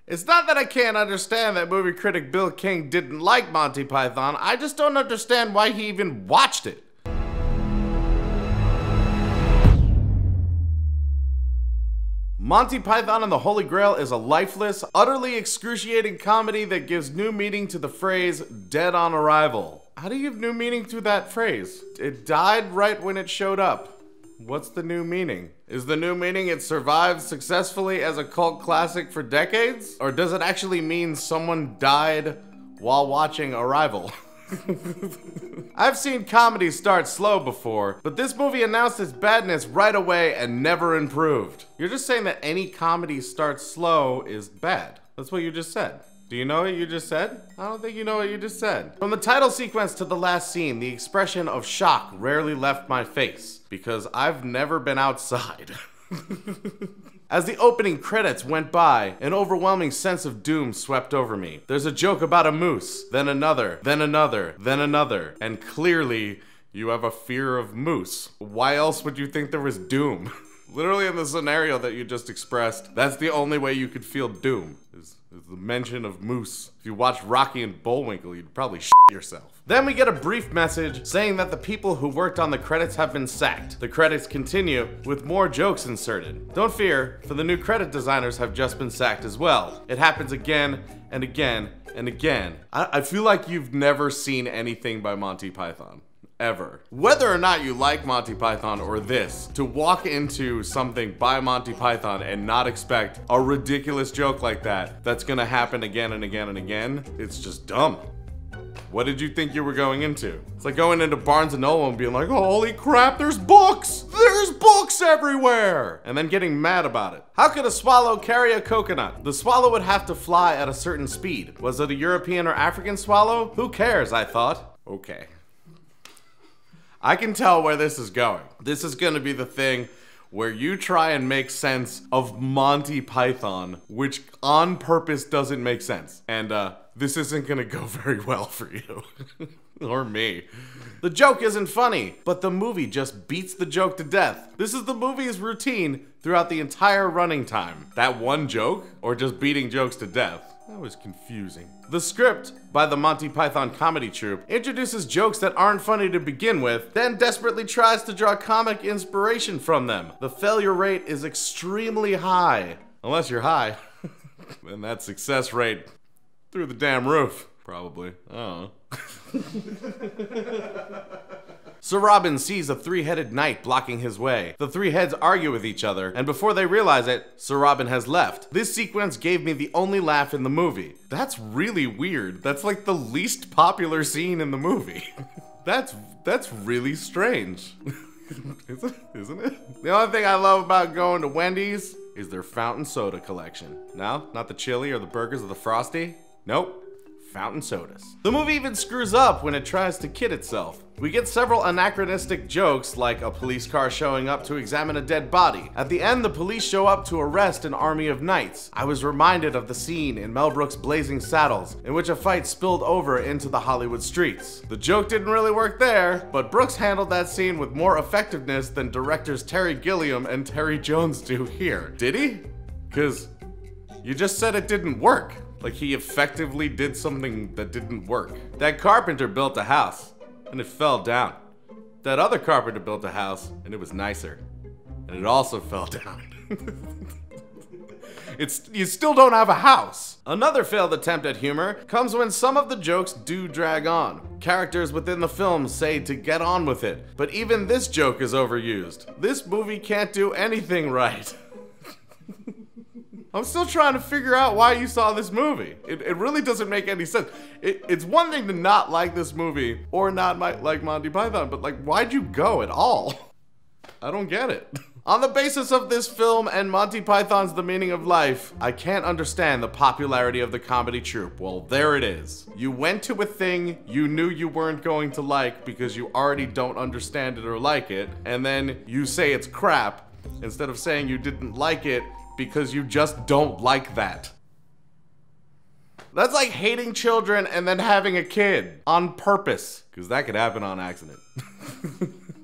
It's not that I can't understand that movie critic Bill King didn't like Monty Python, I just don't understand why he even watched it. Monty Python and the Holy Grail is a lifeless, utterly excruciating comedy that gives new meaning to the phrase, dead on arrival. How do you give new meaning to that phrase? It died right when it showed up. What's the new meaning? Is the new meaning it survived successfully as a cult classic for decades? Or does it actually mean someone died while watching Arrival? I've seen comedies start slow before, but this movie announced its badness right away and never improved. You're just saying that any comedy starts slow is bad. That's what you just said. Do you know what you just said? I don't think you know what you just said. From the title sequence to the last scene, the expression of shock rarely left my face, because I've never been outside. As the opening credits went by, an overwhelming sense of doom swept over me. There's a joke about a moose, then another, then another, then another, and clearly, you have a fear of moose. Why else would you think there was doom? Literally in the scenario that you just expressed, that's the only way you could feel doom, is the mention of moose. If you watched Rocky and Bullwinkle, you'd probably shit yourself. Then we get a brief message saying that the people who worked on the credits have been sacked. The credits continue with more jokes inserted. Don't fear, for the new credit designers have just been sacked as well. It happens again and again and again. I feel like you've never seen anything by Monty Python. Ever. Whether or not you like Monty Python or this, to walk into something by Monty Python and not expect a ridiculous joke like that, that's gonna happen again and again and again, it's just dumb. What did you think you were going into? It's like going into Barnes & Noble and being like, holy crap, there's books! There's books everywhere! And then getting mad about it. How could a swallow carry a coconut? The swallow would have to fly at a certain speed. Was it a European or African swallow? Who cares, I thought. Okay. I can tell where this is going. This is gonna be the thing where you try and make sense of Monty Python, which on purpose doesn't make sense. And this isn't gonna go very well for you. Or me. The joke isn't funny, but the movie just beats the joke to death. This is the movie's routine throughout the entire running time. That one joke, or just beating jokes to death? That was confusing. The script, by the Monty Python comedy troupe, introduces jokes that aren't funny to begin with, then desperately tries to draw comic inspiration from them. The failure rate is extremely high. Unless you're high. Then that success rate through the damn roof. Probably. I don't know. Sir Robin sees a three-headed knight blocking his way. The three heads argue with each other, and before they realize it, Sir Robin has left. This sequence gave me the only laugh in the movie. That's really weird. That's like the least popular scene in the movie. That's really strange. Isn't it? The only thing I love about going to Wendy's is their fountain soda collection. No, not the chili or the burgers or the Frosty. Nope. Fountain sodas. The movie even screws up when it tries to kid itself. We get several anachronistic jokes, like a police car showing up to examine a dead body. At the end, the police show up to arrest an army of knights. I was reminded of the scene in Mel Brooks' Blazing Saddles, in which a fight spilled over into the Hollywood streets. The joke didn't really work there, but Brooks handled that scene with more effectiveness than directors Terry Gilliam and Terry Jones do here. Did he? 'Cause you just said it didn't work. Like he effectively did something that didn't work. That carpenter built a house, and it fell down. That other carpenter built a house, and it was nicer. And it also fell down. You still don't have a house. Another failed attempt at humor comes when some of the jokes do drag on. Characters within the film say to get on with it, but even this joke is overused. This movie can't do anything right. I'm still trying to figure out why you saw this movie. It really doesn't make any sense. It's one thing to not like this movie or not like Monty Python, but like, why'd you go at all? I don't get it. On the basis of this film and Monty Python's The Meaning of Life, I can't understand the popularity of the comedy troupe. Well, there it is. You went to a thing you knew you weren't going to like because you already don't understand it or like it, and then you say it's crap instead of saying you didn't like it because you just don't like that. That's like hating children and then having a kid on purpose, because that could happen on accident.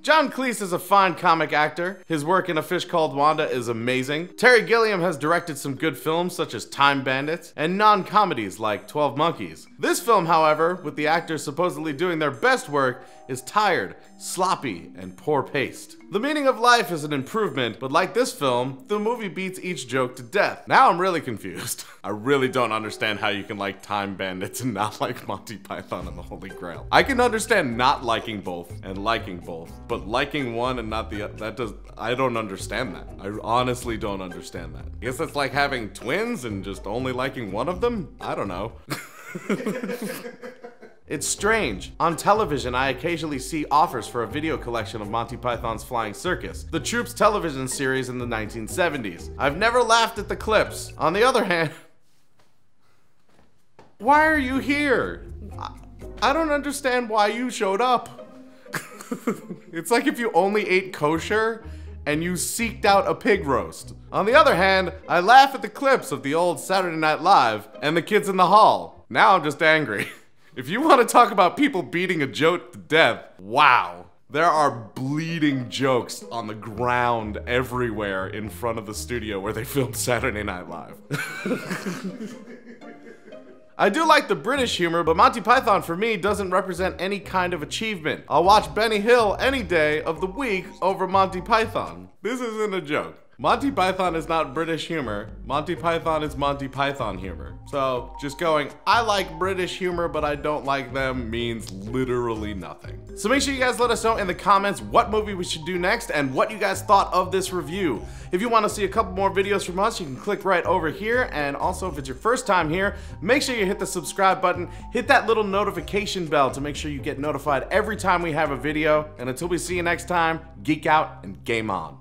John Cleese is a fine comic actor. His work in A Fish Called Wanda is amazing. Terry Gilliam has directed some good films such as Time Bandits and non-comedies like 12 Monkeys. This film, however, with the actors supposedly doing their best work, is tired, sloppy, and poor-paced. The meaning of life is an improvement, but like this film, the movie beats each joke to death. Now I'm really confused. I really don't understand how you can like Time Bandits and not like Monty Python and the Holy Grail. I can understand not liking both and liking both, but liking one and not the other, I don't understand that. I honestly don't understand that. I guess that's like having twins and just only liking one of them? I don't know. It's strange. On television, I occasionally see offers for a video collection of Monty Python's Flying Circus, the troupe's television series in the 1970s. I've never laughed at the clips. On the other hand, why are you here? I don't understand why you showed up. It's like if you only ate kosher and you seeked out a pig roast. On the other hand, I laugh at the clips of the old Saturday Night Live and the kids in the hall. Now I'm just angry. If you want to talk about people beating a joke to death, wow. There are bleeding jokes on the ground everywhere in front of the studio where they filmed Saturday Night Live. I do like the British humor, but Monty Python for me doesn't represent any kind of achievement. I'll watch Benny Hill any day of the week over Monty Python. This isn't a joke. Monty Python is not British humor. Monty Python is Monty Python humor. So just going, I like British humor, but I don't like them means literally nothing. So make sure you guys let us know in the comments what movie we should do next and what you guys thought of this review. If you want to see a couple more videos from us, you can click right over here. And also if it's your first time here, make sure you hit the subscribe button, hit that little notification bell to make sure you get notified every time we have a video. And until we see you next time, geek out and game on.